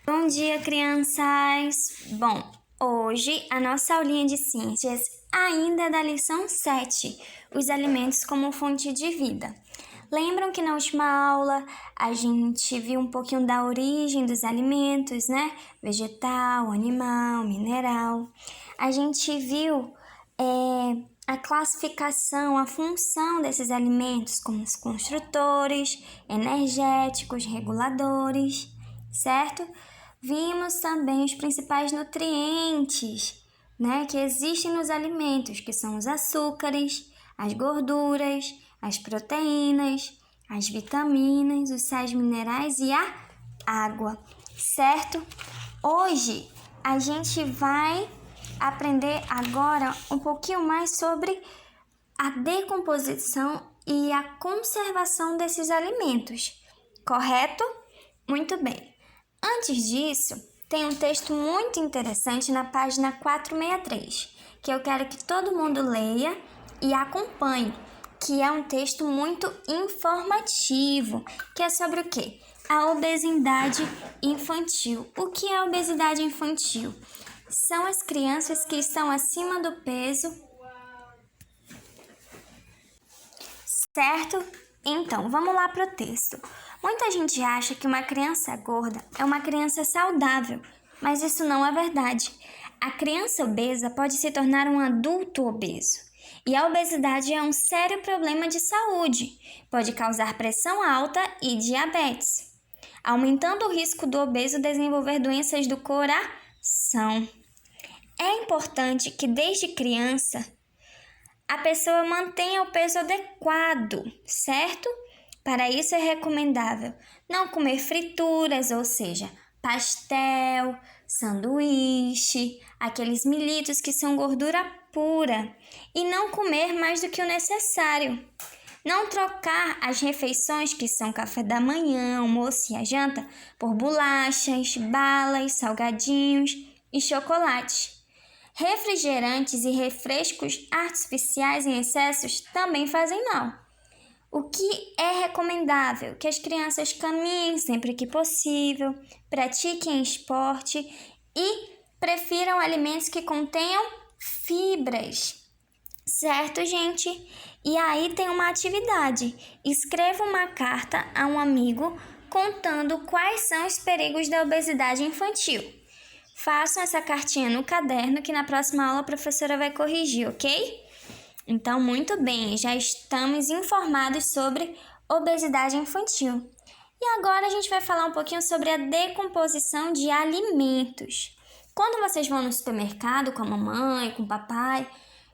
Bom dia, crianças! Bom, hoje a nossa aulinha de ciências ainda é da lição 7, os alimentos como fonte de vida. Lembram que na última aula a gente viu um pouquinho da origem dos alimentos, né? Vegetal, animal, mineral. A gente viu a classificação, a função desses alimentos como os construtores, energéticos, reguladores, certo? Vimos também os principais nutrientes, né, que existem nos alimentos, que são os açúcares, as gorduras, as proteínas, as vitaminas, os sais minerais e a água, certo? Hoje a gente vai aprender agora um pouquinho mais sobre a decomposição e a conservação desses alimentos, correto? Muito bem. Antes disso, tem um texto muito interessante na página 463, que eu quero que todo mundo leia e acompanhe, que é um texto muito informativo, que é sobre o quê? A obesidade infantil. O que é obesidade infantil? São as crianças que estão acima do peso, certo? Então, vamos lá para o texto. Muita gente acha que uma criança gorda é uma criança saudável, mas isso não é verdade. A criança obesa pode se tornar um adulto obeso. E a obesidade é um sério problema de saúde. Pode causar pressão alta e diabetes, aumentando o risco do obeso desenvolver doenças do coração. É importante que desde criança a pessoa mantenha o peso adequado, certo? Para isso é recomendável não comer frituras, ou seja, pastel, sanduíche, aqueles militos que são gordura pura, e não comer mais do que o necessário. Não trocar as refeições, que são café da manhã, almoço e a janta, por bolachas, balas, salgadinhos e chocolate. Refrigerantes e refrescos artificiais em excessos também fazem mal. O que é recomendável? Que as crianças caminhem sempre que possível, pratiquem esporte e prefiram alimentos que contenham fibras. Certo, gente? E aí tem uma atividade. Escreva uma carta a um amigo contando quais são os perigos da obesidade infantil. Façam essa cartinha no caderno que na próxima aula a professora vai corrigir, ok? Então, muito bem, já estamos informados sobre obesidade infantil. E agora a gente vai falar um pouquinho sobre a decomposição de alimentos. Quando vocês vão no supermercado com a mamãe, com o papai,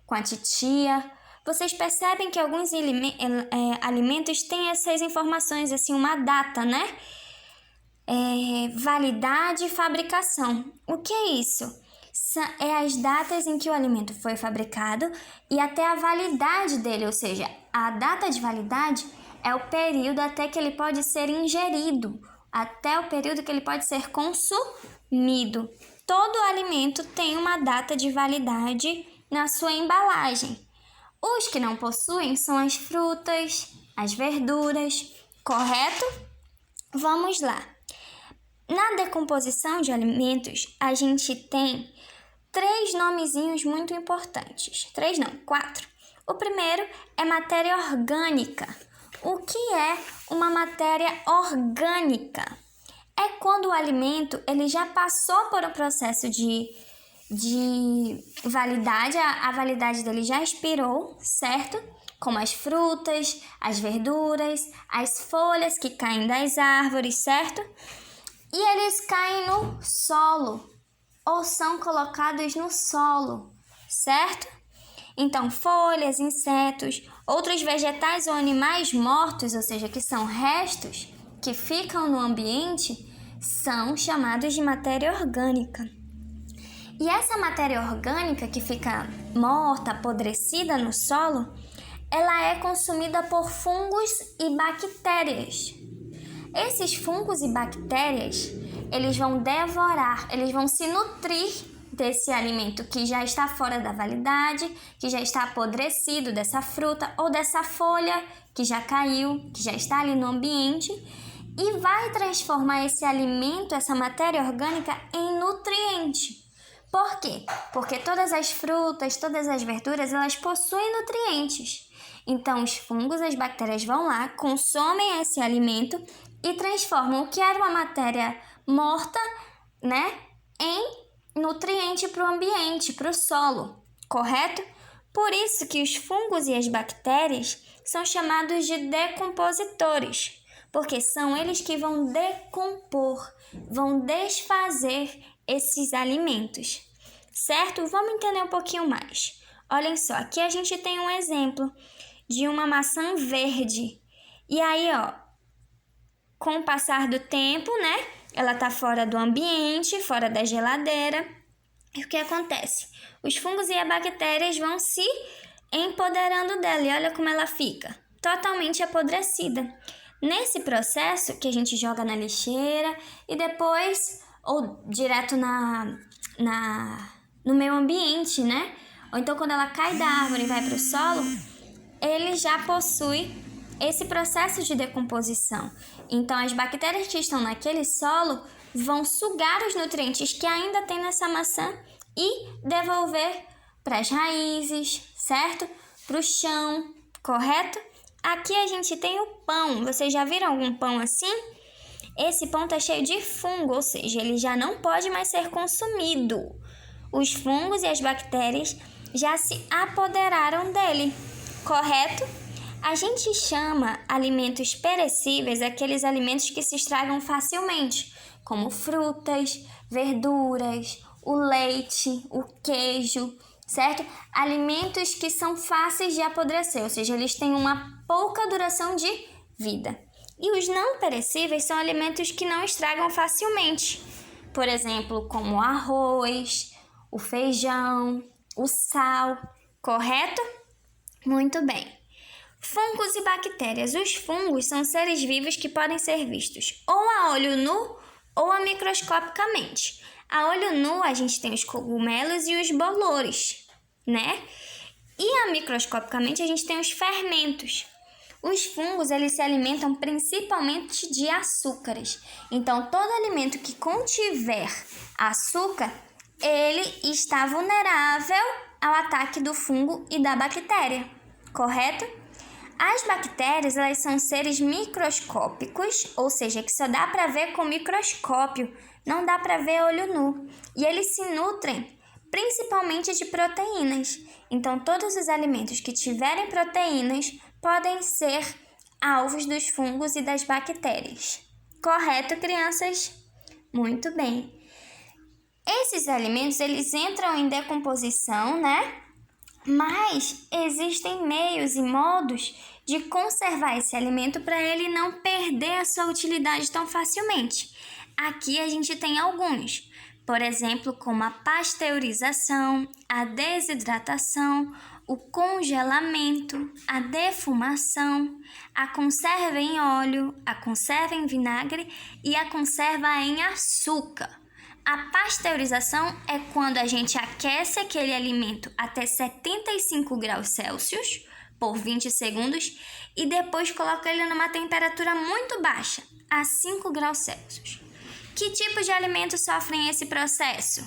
com a titia, vocês percebem que alguns alimentos têm essas informações, assim, uma data, né? Validade e fabricação. O que é isso? É as datas em que o alimento foi fabricado e até a validade dele, ou seja, a data de validade é o período até que ele pode ser ingerido, até o período que ele pode ser consumido. Todo alimento tem uma data de validade na sua embalagem. Os que não possuem são as frutas, as verduras, correto? Vamos lá. Na decomposição de alimentos, a gente tem 3 nomezinhos muito importantes. 3 não, 4. O primeiro é matéria orgânica. O que é uma matéria orgânica? É quando o alimento ele já passou por um processo de validade, a validade dele já expirou, certo? Como as frutas, as verduras, as folhas que caem das árvores, certo? E eles caem no solo, ou são colocados no solo, certo? Então, folhas, insetos, outros vegetais ou animais mortos, ou seja, que são restos que ficam no ambiente, são chamados de matéria orgânica. E essa matéria orgânica que fica morta, apodrecida no solo, ela é consumida por fungos e bactérias. Esses fungos e bactérias, eles vão devorar, eles vão se nutrir desse alimento que já está fora da validade, que já está apodrecido, dessa fruta ou dessa folha que já caiu, que já está ali no ambiente, e vai transformar esse alimento, essa matéria orgânica, em nutriente. Por quê? Porque todas as frutas, todas as verduras, elas possuem nutrientes. Então, os fungos, as bactérias vão lá, consomem esse alimento e transformam o que era uma matéria morta, né, em nutriente para o ambiente, para o solo, correto? Por isso que os fungos e as bactérias são chamados de decompositores, porque são eles que vão decompor, vão desfazer esses alimentos, certo? Vamos entender um pouquinho mais. Olhem só, aqui a gente tem um exemplo de uma maçã verde. E aí, ó, com o passar do tempo, né, ela tá fora do ambiente, fora da geladeira. E o que acontece? Os fungos e as bactérias vão se empoderando dela e olha como ela fica, totalmente apodrecida. Nesse processo que a gente joga na lixeira e depois, ou direto no meio ambiente, né? Ou então quando ela cai da árvore e vai para o solo, ele já possui esse processo de decomposição. Então as bactérias que estão naquele solo vão sugar os nutrientes que ainda tem nessa maçã e devolver para as raízes, certo? Para o chão, correto? Aqui a gente tem o pão. Vocês já viram algum pão assim? Esse pão está cheio de fungo, ou seja, ele já não pode mais ser consumido. Os fungos e as bactérias já se apoderaram dele, correto? A gente chama alimentos perecíveis aqueles alimentos que se estragam facilmente, como frutas, verduras, o leite, o queijo, certo? Alimentos que são fáceis de apodrecer, ou seja, eles têm uma pouca duração de vida. E os não perecíveis são alimentos que não estragam facilmente. Por exemplo, como o arroz, o feijão, o sal, correto? Muito bem. Fungos e bactérias. Os fungos são seres vivos que podem ser vistos ou a olho nu ou a microscopicamente. A olho nu a gente tem os cogumelos e os bolores, né? E a microscopicamente a gente tem os fermentos. Os fungos, eles se alimentam principalmente de açúcares. Então, todo alimento que contiver açúcar, ele está vulnerável ao ataque do fungo e da bactéria, correto? As bactérias, elas são seres microscópicos, ou seja, que só dá para ver com microscópio, não dá para ver olho nu. E eles se nutrem principalmente de proteínas. Então, todos os alimentos que tiverem proteínas podem ser alvos dos fungos e das bactérias. Correto, crianças? Muito bem. Esses alimentos, eles entram em decomposição, né? Mas existem meios e modos de conservar esse alimento para ele não perder a sua utilidade tão facilmente. Aqui a gente tem alguns, por exemplo, como a pasteurização, a desidratação, o congelamento, a defumação, a conserva em óleo, a conserva em vinagre e a conserva em açúcar. A pasteurização é quando a gente aquece aquele alimento até 75 graus Celsius por 20 segundos e depois coloca ele numa temperatura muito baixa, a 5 graus Celsius. Que tipo de alimentos sofrem esse processo?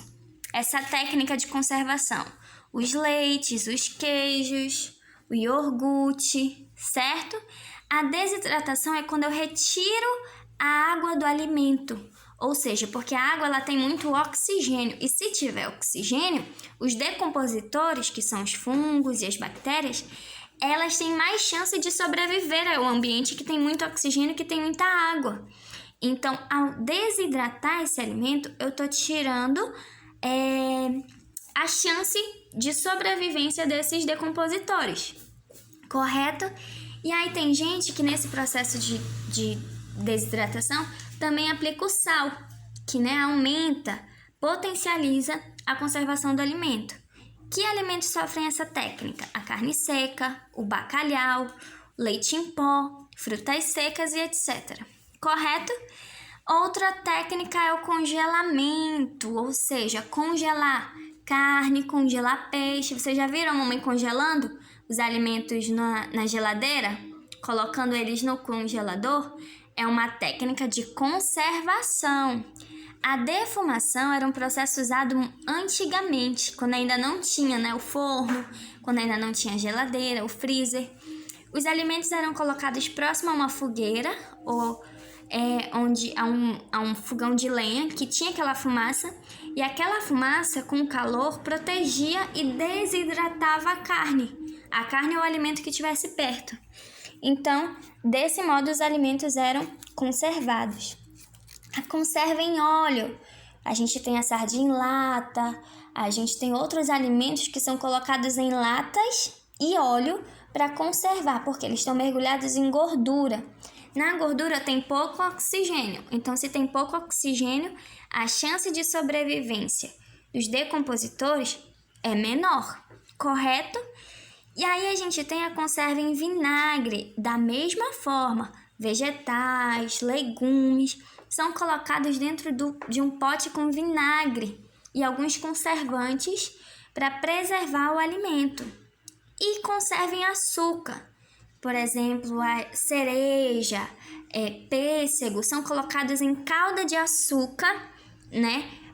Essa técnica de conservação? Os leites, os queijos, o iogurte, certo? A desidratação é quando eu retiro a água do alimento. Ou seja, porque a água ela tem muito oxigênio e se tiver oxigênio, os decompositores, que são os fungos e as bactérias, elas têm mais chance de sobreviver ao ambiente que tem muito oxigênio, que tem muita água. Então, ao desidratar esse alimento, eu estou tirando a chance de sobrevivência desses decompositores, correto? E aí tem gente que nesse processo de desidratação também aplica o sal, que aumenta, potencializa a conservação do alimento. Que alimentos sofrem essa técnica? A carne seca, o bacalhau, leite em pó, frutas secas e etc. Correto? Outra técnica é o congelamento, ou seja, congelar carne, congelar peixe. Vocês já viram a mamãe congelando os alimentos na geladeira? Colocando eles no congelador? é uma técnica de conservação. A defumação era um processo usado antigamente, quando ainda não tinha, o forno, quando ainda não tinha geladeira, o freezer. Os alimentos eram colocados próximo a uma fogueira ou onde há um fogão de lenha que tinha aquela fumaça, e aquela fumaça com calor protegia e desidratava a carne ou o alimento que estivesse perto. Então, desse modo, os alimentos eram conservados. A conserva em óleo. A gente tem a sardinha em lata, a gente tem outros alimentos que são colocados em latas e óleo para conservar, porque eles estão mergulhados em gordura. Na gordura tem pouco oxigênio, então se tem pouco oxigênio, a chance de sobrevivência dos decompositores é menor, correto? E aí a gente tem a conserva em vinagre, da mesma forma, vegetais, legumes são colocados dentro de um pote com vinagre e alguns conservantes para preservar o alimento. E conserva em açúcar. Por exemplo, a cereja, pêssego, são colocados em calda de açúcar,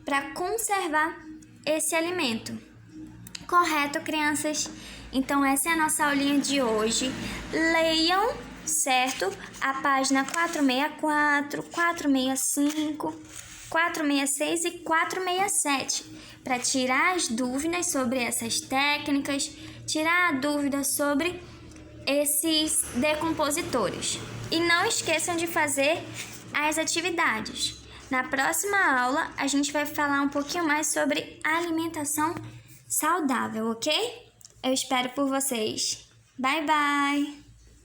para conservar esse alimento. Correto, crianças? Então, essa é a nossa aulinha de hoje. Leiam, certo? A página 464, 465, 466 e 467, para tirar as dúvidas sobre essas técnicas, tirar a dúvida sobre esses decompositores. E não esqueçam de fazer as atividades. Na próxima aula, a gente vai falar um pouquinho mais sobre alimentação saudável, ok? Eu espero por vocês. Bye, bye!